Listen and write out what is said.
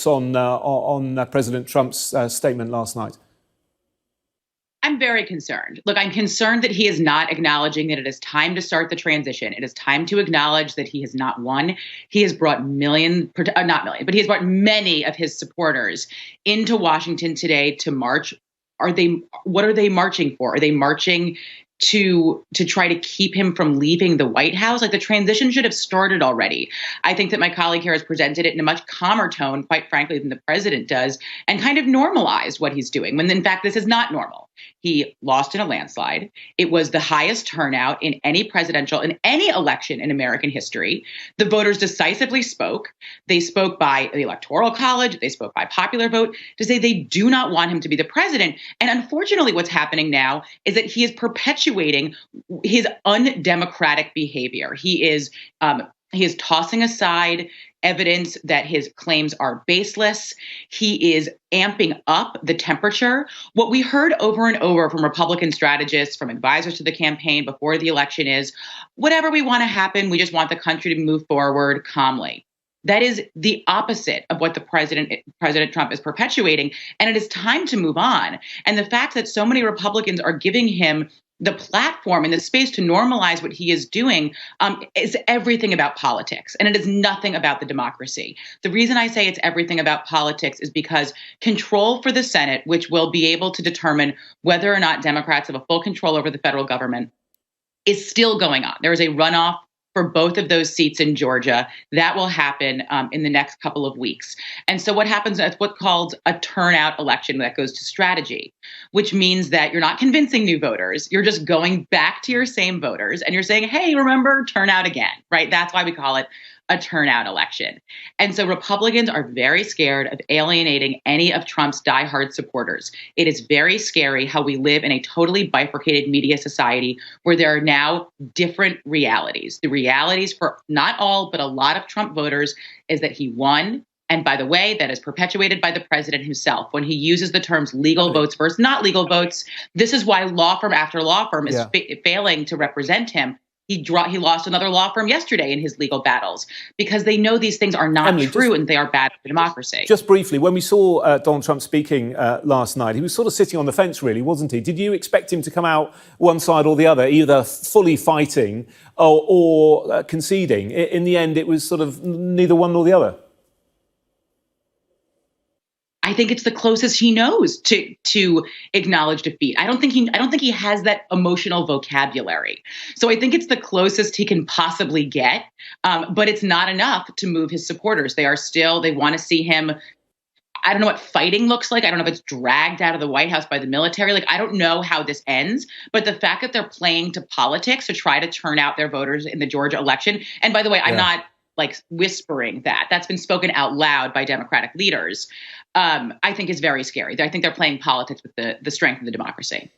on President Trump's statement last night? I'm very concerned. Look, I'm concerned that he is not acknowledging that it is time to start the transition. It is time to acknowledge that he has not won. He has brought not million, but he has brought many of his supporters into Washington today to march. What are they marching for? Are they marching to try to keep him from leaving the White House? Like, the transition should have started already. I think that my colleague here has presented it in a much calmer tone, quite frankly, than the president does, and kind of normalized what he's doing, when in fact this is not normal. He lost in a landslide. It was the highest turnout in any election in American history. The voters decisively spoke. They spoke by the Electoral College. They spoke by popular vote to say they do not want him to be the president. And unfortunately, what's happening now is that he is perpetuating his undemocratic behavior. He is tossing aside evidence that his claims are baseless. He is amping up the temperature. What we heard over and over from Republican strategists, from advisors to the campaign before the election is, whatever we want to happen, we just want the country to move forward calmly. That is the opposite of what President Trump is perpetuating, and it is time to move on. And the fact that so many Republicans are giving him the platform and the space to normalize what he is doing is everything about politics, and it is nothing about the democracy. The reason I say it's everything about politics is because control for the Senate, which will be able to determine whether or not Democrats have a full control over the federal government, is still going on. There is a runoff for both of those seats in Georgia. That will happen in the next couple of weeks. And so what happens is what's called a turnout election that goes to strategy, which means that you're not convincing new voters. You're just going back to your same voters and you're saying, hey, remember, turn out again, right? That's why we call it a turnout election. And so Republicans are very scared of alienating any of Trump's diehard supporters. It is very scary how we live in a totally bifurcated media society where there are now different realities. The realities for not all, but a lot of Trump voters is that he won. And by the way, that is perpetuated by the president himself when he uses the terms legal votes versus not legal votes. This is why law firm after law firm is failing to represent him. He lost another law firm yesterday in his legal battles because they know these things are not true and they are bad for democracy. Just briefly, when we saw Donald Trump speaking last night, he was sort of sitting on the fence, really, wasn't he? Did you expect him to come out one side or the other, either fully fighting or conceding? In the end, it was sort of neither one nor the other. I think it's the closest he knows to acknowledge defeat. I don't think he has that emotional vocabulary. So I think it's the closest he can possibly get, but it's not enough to move his supporters. They want to see him. I don't know what fighting looks like. I don't know if it's dragged out of the White House by the military. Like, I don't know how this ends, but the fact that they're playing to politics to try to turn out their voters in the Georgia election. And by the way, I'm not like whispering that's been spoken out loud by Democratic leaders, I think is very scary. I think they're playing politics with the strength of the democracy.